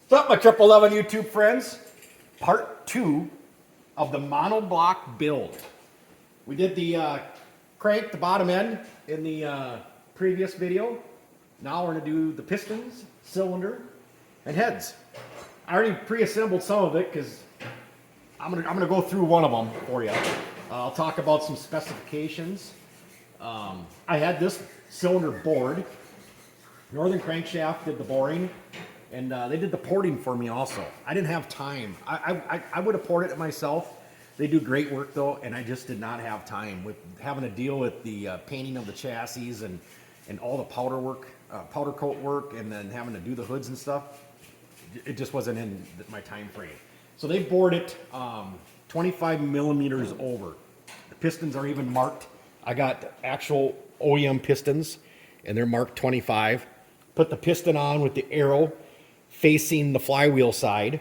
What's up, my 11 YouTube friends? Part 2 of the monoblock build. We did the crank, the bottom end, in the previous video. Now we're going to do the pistons, cylinder, and heads. I already pre-assembled some of it because I'm gonna go through one of them for you. I'll talk about some specifications. I had this cylinder bored. Northern Crankshaft did the boring, and they did the porting for me also. I didn't have time. I would have ported it myself. They do great work though, and I just did not have time with having to deal with the painting of the chassis and all the powder work, powder coat work, and then having to do the hoods and stuff. It just wasn't in my time frame. So they bored it 25 millimeters over. The pistons are even marked. I got actual OEM pistons, and they're marked 25. Put the piston on with the arrow facing the flywheel side.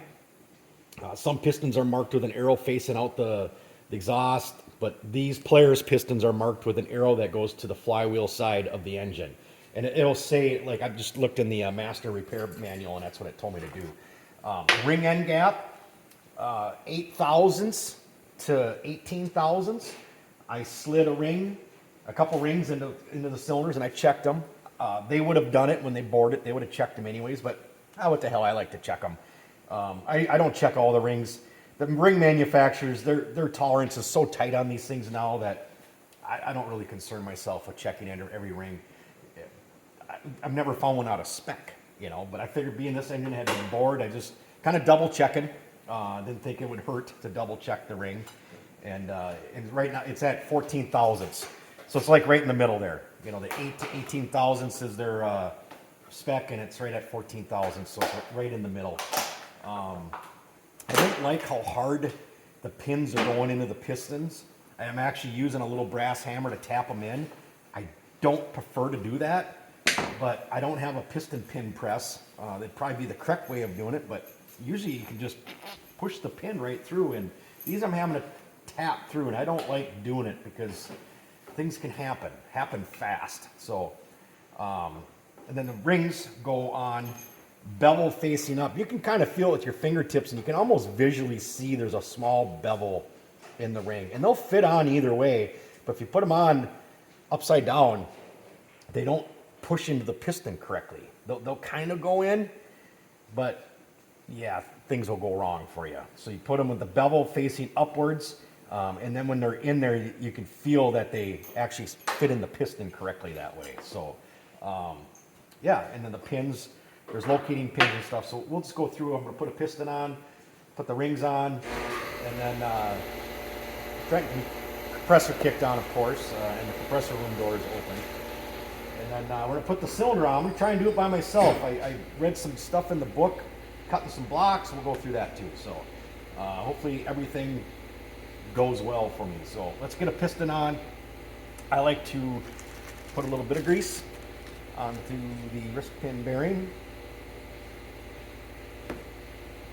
Some pistons are marked with an arrow facing out the exhaust, but these Polaris pistons are marked with an arrow that goes to the flywheel side of the engine. And it'll say, like, I just looked in the master repair manual, and that's what it told me to do. Ring end gap, 8 thousandths to 18 thousandths. I slid a couple rings into the cylinders, and I checked them. They would have done it when they bored it. They would have checked them anyways, but what the hell, I like to check them. I don't check all the rings. The ring manufacturers, their tolerance is so tight on these things now that I don't really concern myself with checking every ring. I've never found one out of spec, you know, but I figured being this engine had been bored, I just kind of double checking. Didn't think it would hurt to double check the ring. And right now it's at 14 thousandths. So it's like right in the middle there. You know, the 8 to 18 thousandths is their spec, and it's right at 14 thousandths, so it's right in the middle. I don't like how hard the pins are going into the pistons. I am actually using a little brass hammer to tap them in. I don't prefer to do that, but I don't have a piston pin press. That'd probably be the correct way of doing it, but usually you can just push the pin right through, and these I'm having to tap through, and I don't like doing it because things can happen fast. So, and then the rings go on bevel facing up. You can kind of feel it with your fingertips, and you can almost visually see there's a small bevel in the ring, and they'll fit on either way. But if you put them on upside down, they don't push into the piston correctly. They'll kind of go in, but yeah, things will go wrong for you. So you put them with the bevel facing upwards, and then when they're in there, you can feel that they actually fit in the piston correctly that way. So yeah, and then the pins, there's locating pins and stuff. So we'll just go through. I'm going to put a piston on, put the rings on, and then compressor kicked on, of course, and the compressor room door is open. And then we're going to put the cylinder on. I'm going to try and do it by myself. I read some stuff in the book, cutting some blocks. We'll go through that too. So hopefully everything goes well for me. So let's get a piston on. I like to put a little bit of grease onto the wrist pin bearing. I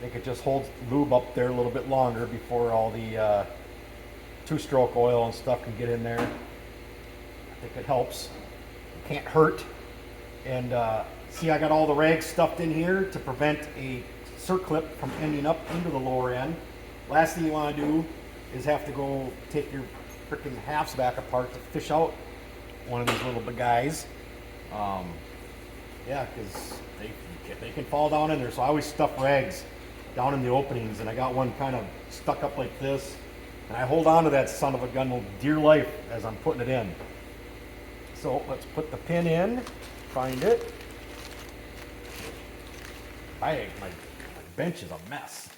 think it just holds lube up there a little bit longer before all the two-stroke oil and stuff can get in there. I think it helps. It can't hurt. And see, I got all the rags stuffed in here to prevent a circlip from ending up into the lower end. Last thing you want to do is have to go take your freaking halves back apart to fish out one of these little guys. Yeah, because they can fall down in there. So I always stuff rags down in the openings, and I got one kind of stuck up like this, and I hold on to that son of a gun with dear life as I'm putting it in. So let's put the pin in, find it. My bench is a mess.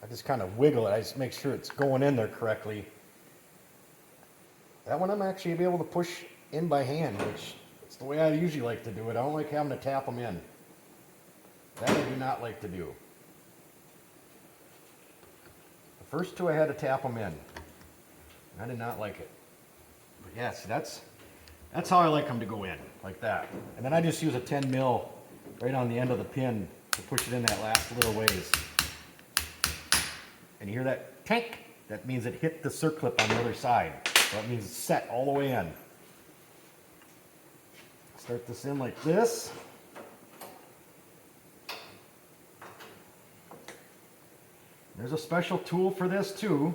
I just kind of wiggle it. I just make sure it's going in there correctly. That one I'm actually able to push in by hand, which is the way I usually like to do it. I don't like having to tap them in. That I do not like to do. The first two I had to tap them in. I did not like it. But yes, that's how I like them to go in, like that. And then I just use a 10 mil right on the end of the pin to push it in that last little ways. And you hear that tank? That means it hit the circlip on the other side. So that means it's set all the way in. Start this in like this. There's a special tool for this too.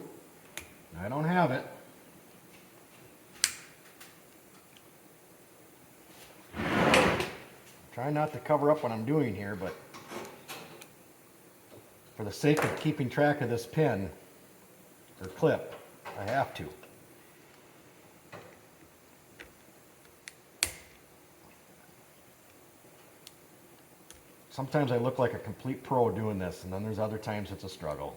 I don't have it. Try not to cover up what I'm doing here, but for the sake of keeping track of this pin or clip, I have to. Sometimes I look like a complete pro doing this, and then there's other times it's a struggle.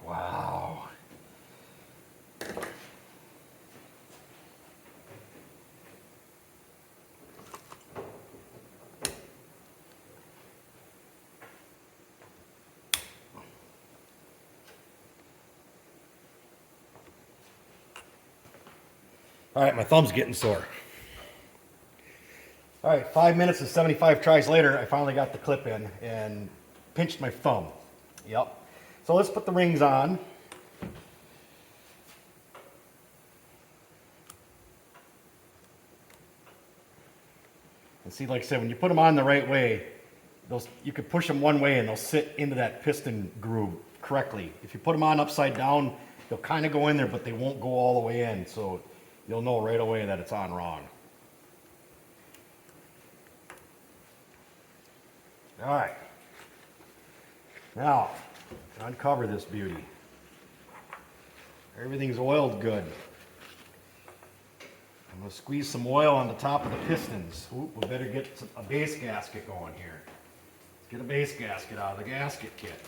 Wow. All right, my thumb's getting sore. All right, 5 minutes and 75 tries later, I finally got the clip in and pinched my thumb. Yep. So let's put the rings on. And see, like I said, when you put them on the right way, you can push them one way and they'll sit into that piston groove correctly. If you put them on upside down, they'll kind of go in there, but they won't go all the way in. So you'll know right away that it's on wrong. All right. Now, uncover this beauty. Everything's oiled good. I'm going to squeeze some oil on the top of the pistons. Ooh, we better get a base gasket going here. Let's get a base gasket out of the gasket kit.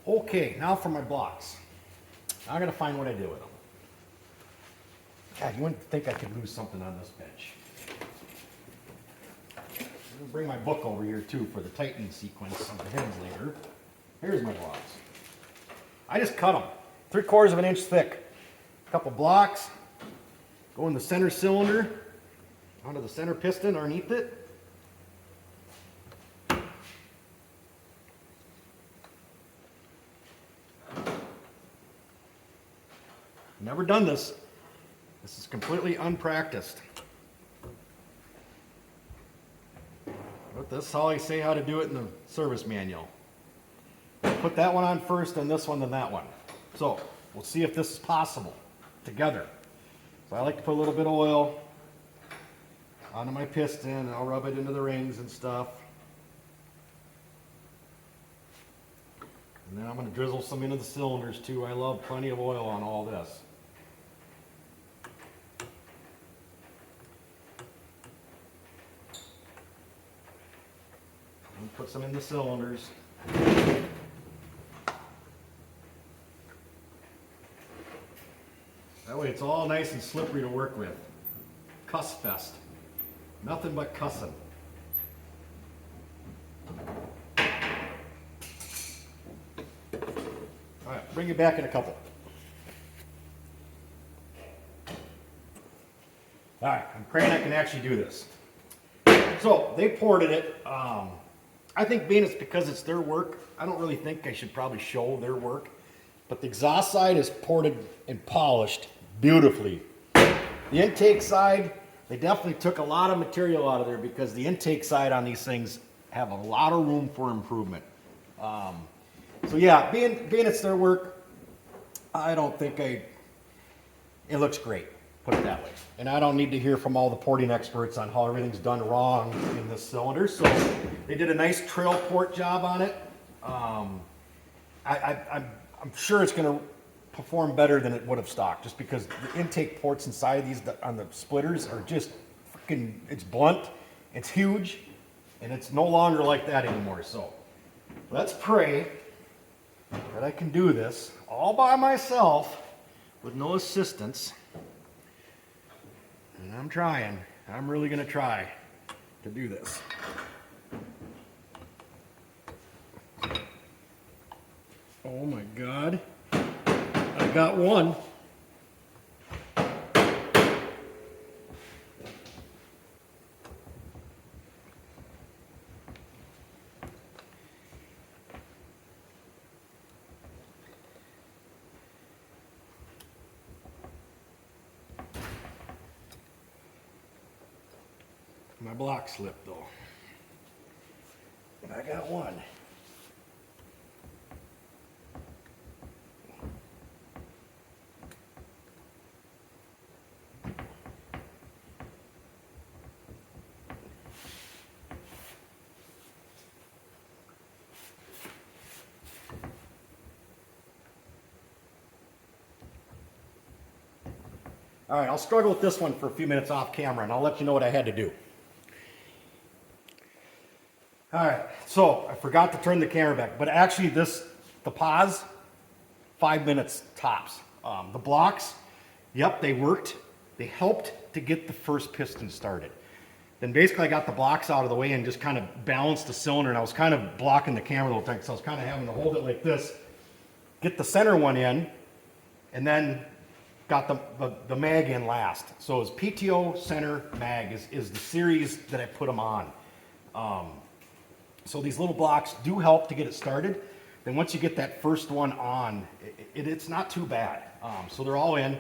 Okay, now for my blocks. I'm going to find what I do with them. God, you wouldn't think I could lose something on this bench. I'm going to bring my book over here too for the tightening sequence of the heads later. Here's my blocks. I just cut them 3/4 of an inch thick. A couple blocks. Go in the center cylinder, onto the center piston underneath it. Never done this. This is completely unpracticed. But this is how I say how to do it in the service manual. Put that one on first, and this one, then that one. So we'll see if this is possible together. So I like to put a little bit of oil onto my piston, and I'll rub it into the rings and stuff. And then I'm going to drizzle some into the cylinders too. I love plenty of oil on all this. And put some in the cylinders. That way it's all nice and slippery to work with. Cuss fest. Nothing but cussing. Alright, bring it back in a couple. Alright, I'm praying I can actually do this. So, they ported it. I think being it's because it's their work, I don't really think I should probably show their work. but the exhaust side is ported and polished beautifully. The intake side, they definitely took a lot of material out of there because the intake side on these things have a lot of room for improvement. So yeah, being it's their work, I don't think it looks great, put it that way. And I don't need to hear from all the porting experts on how everything's done wrong in this cylinder. So they did a nice trail port job on it. I'm sure it's going to perform better than it would have stock, just because the intake ports inside of these on the splitters are just freaking, it's blunt, it's huge, and it's no longer like that anymore. So let's pray that I can do this all by myself with no assistance. And I'm trying. I'm really going to try to do this. Oh my God. I got one. My block slipped though. But I got one. All right, I'll struggle with this one for a few minutes off camera and I'll let you know what I had to do. All right, so I forgot to turn the camera back, but actually the pause, 5 minutes tops. The blocks, yep, they worked. They helped to get the first piston started. Then basically I got the blocks out of the way and just kind of balanced the cylinder, and I was kind of blocking the camera the whole time, so I was kind of having to hold it like this, get the center one in, and then got the mag in last. So it's PTO center mag is the series that I put them on. So these little blocks do help to get it started. Then once you get that first one on, it's not too bad. So they're all in.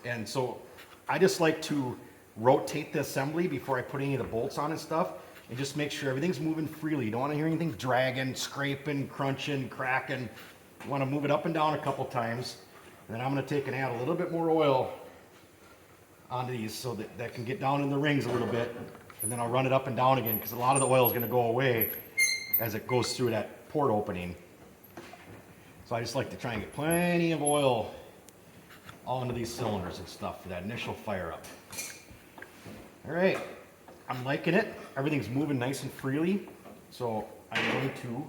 And so I just like to rotate the assembly before I put any of the bolts on and stuff, and just make sure everything's moving freely. You don't want to hear anything dragging, scraping, crunching, cracking. You want to move it up and down a couple times. And then I'm going to take and add a little bit more oil onto these so that can get down in the rings a little bit. And then I'll run it up and down again, because a lot of the oil is going to go away as it goes through that port opening. So I just like to try and get plenty of oil all into these cylinders and stuff for that initial fire up. All right, I'm liking it. Everything's moving nice and freely. So I'm going to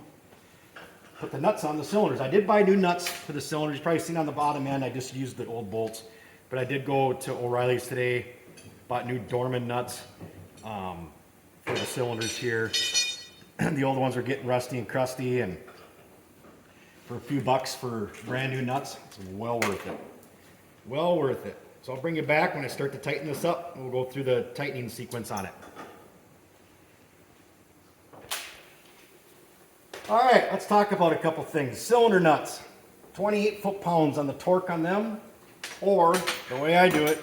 put the nuts on the cylinders. I did buy new nuts for the cylinders. You've probably seen on the bottom end, I just used the old bolts. But I did go to O'Reilly's today, bought new Dorman nuts for the cylinders here. The old ones are getting rusty and crusty, and for a few bucks for brand new nuts, it's well worth it. Well worth it. So I'll bring you back when I start to tighten this up, and we'll go through the tightening sequence on it. All right, let's talk about a couple things. Cylinder nuts, 28 foot-pounds on the torque on them, or the way I do it,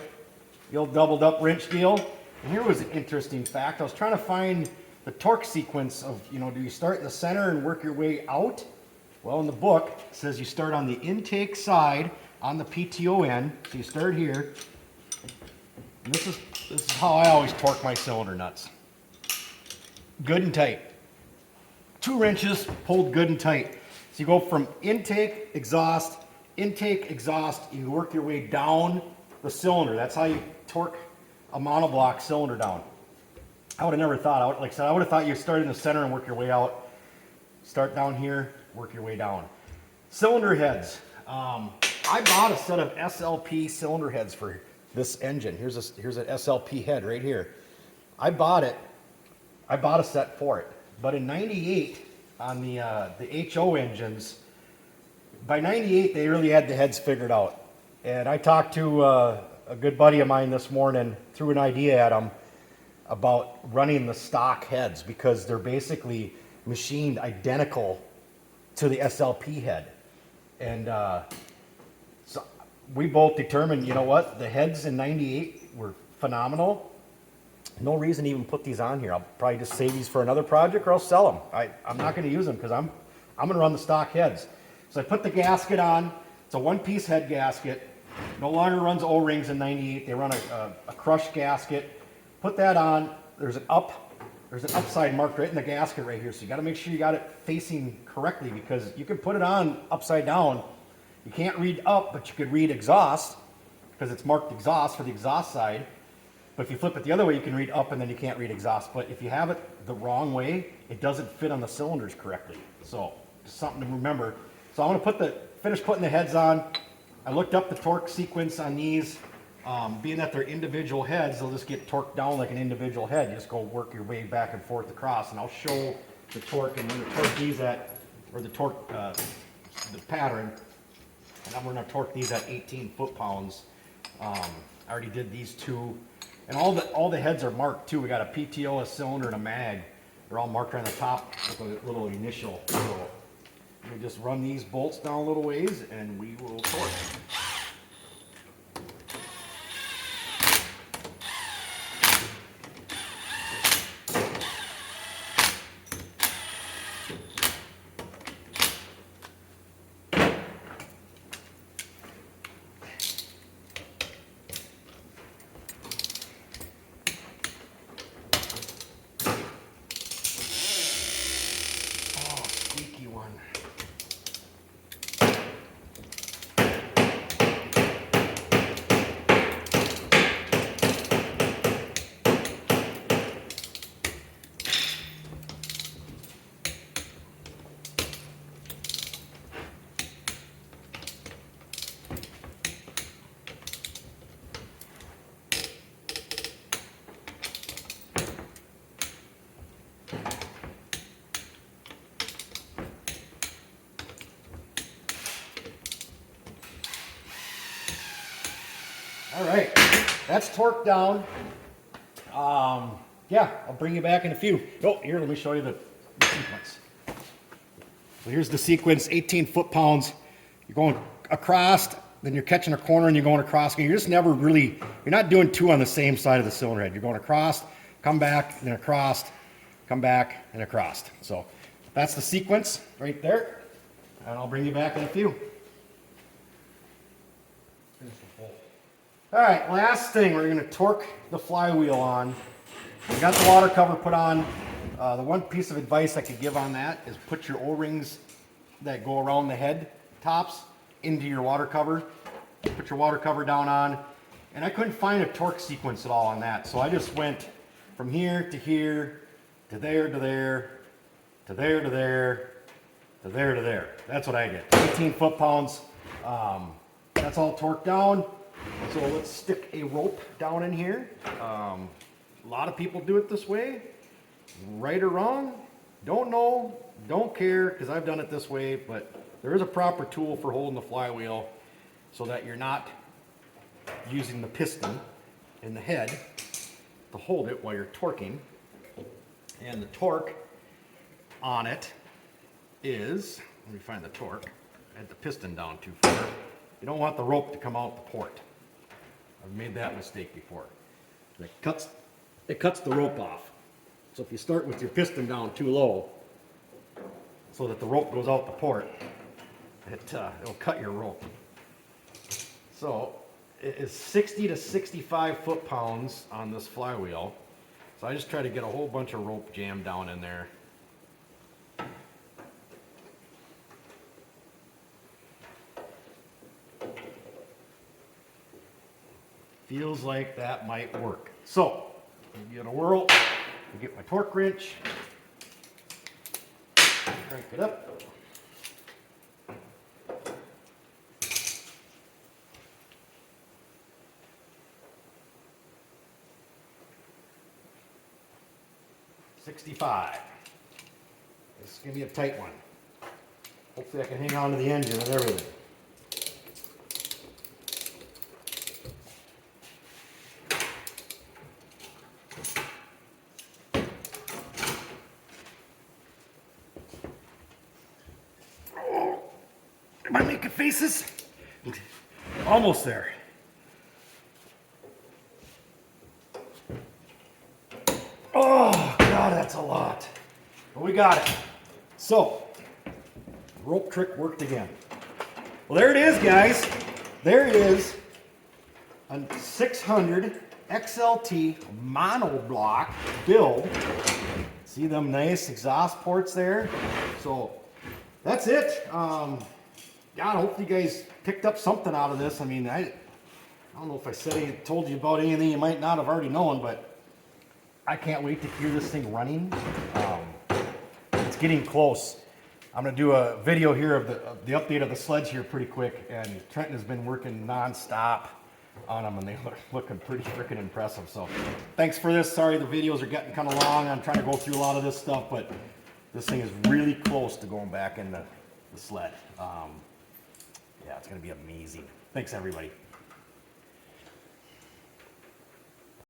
the old doubled up wrench deal. And here was an interesting fact. I was trying to find the torque sequence of, do you start in the center and work your way out? Well, in the book, it says you start on the intake side on the PTO end. So you start here. And this is how I always torque my cylinder nuts. Good and tight. 2 wrenches pulled good and tight. So you go from intake, exhaust, you work your way down the cylinder. That's how you torque a monoblock cylinder down. I would have never thought, like I said, I would have thought you start in the center and work your way out. Start down here, work your way down. Cylinder heads. I bought a set of SLP cylinder heads for this engine. Here's an SLP head right here. I bought a set for it. But in '98, on the HO engines, by '98 they really had the heads figured out. And I talked to a good buddy of mine this morning, threw an idea at him about running the stock heads, because they're basically machined identical to the SLP head. And we both determined, you know what, the heads in 98 were phenomenal. No reason to even put these on here. I'll probably just save these for another project, or I'll sell them. I'm not going to use them because I'm going to run the stock heads. So I put the gasket on. It's a one-piece head gasket. No longer runs O-rings in 98. They run a crushed gasket. Put that on. There's an upside marked right in the gasket right here. So you got to make sure you got it facing correctly, because you can put it on upside down. You can't read up, but you could read exhaust because it's marked exhaust for the exhaust side. But if you flip it the other way, you can read up and then you can't read exhaust. But if you have it the wrong way, it doesn't fit on the cylinders correctly. So just something to remember. So I'm going to finish putting the heads on. I looked up the torque sequence on these. Being that they're individual heads, they'll just get torqued down like an individual head. You just go work your way back and forth across, and I'll show the torque and when to torque these at, or the torque, the pattern. And I'm going to torque these at 18 foot-pounds. I already did these two. And all the heads are marked too. We got a PTO, a cylinder, and a mag. They're all marked on the top with a little initial. So we just run these bolts down a little ways and we will torque. All right, that's torqued down. Yeah, I'll bring you back in a few. Oh, here, let me show you the sequence. So here's the sequence, 18 foot-pounds. You're going across, then you're catching a corner and you're going across. And you're just never really, you're not doing two on the same side of the cylinder head. You're going across, come back, then across, come back, and across. So that's the sequence right there. And I'll bring you back in a few. All right, last thing, we're going to torque the flywheel on. We got the water cover put on. The one piece of advice I could give on that is put your O-rings that go around the head tops into your water cover. Put your water cover down on. And I couldn't find a torque sequence at all on that. So I just went from here to here, to there to there, to there to there, to there to there. That's what I did. 18 foot-pounds. That's all torqued down. So let's stick a rope down in here. A lot of people do it this way. Right or wrong, don't know, don't care, because I've done it this way, but there is a proper tool for holding the flywheel so that you're not using the piston in the head to hold it while you're torquing. And the torque on it is, let me find the torque. I had the piston down too far. You don't want the rope to come out the port. I've made that mistake before. It cuts the rope off. So if you start with your piston down too low, so that the rope goes out the port, it'll cut your rope. So it is 60 to 65 foot-pounds on this flywheel. So I just try to get a whole bunch of rope jammed down in there. Feels like that might work. So, give it a whirl. I get my torque wrench. Crank it up. $65. This is going to be a tight one. Hopefully I can hang on to the engine and everything. Am I making faces? Almost there. Oh, God, that's a lot. But we got it. So, rope trick worked again. Well, there it is, guys. There it is. A 600 XLT monoblock build. See them nice exhaust ports there? So, that's it. God, hopefully you guys picked up something out of this. I mean, I don't know if told you about anything you might not have already known, but I can't wait to hear this thing running. It's getting close. I'm gonna do a video here of the update of the sledge here pretty quick, and Trenton has been working non-stop on them, and they look looking pretty freaking impressive. So thanks for this. Sorry the videos are getting kind of long. I'm trying to go through a lot of this stuff, but this thing is really close to going back in the sled. Yeah, it's gonna be amazing. Thanks everybody.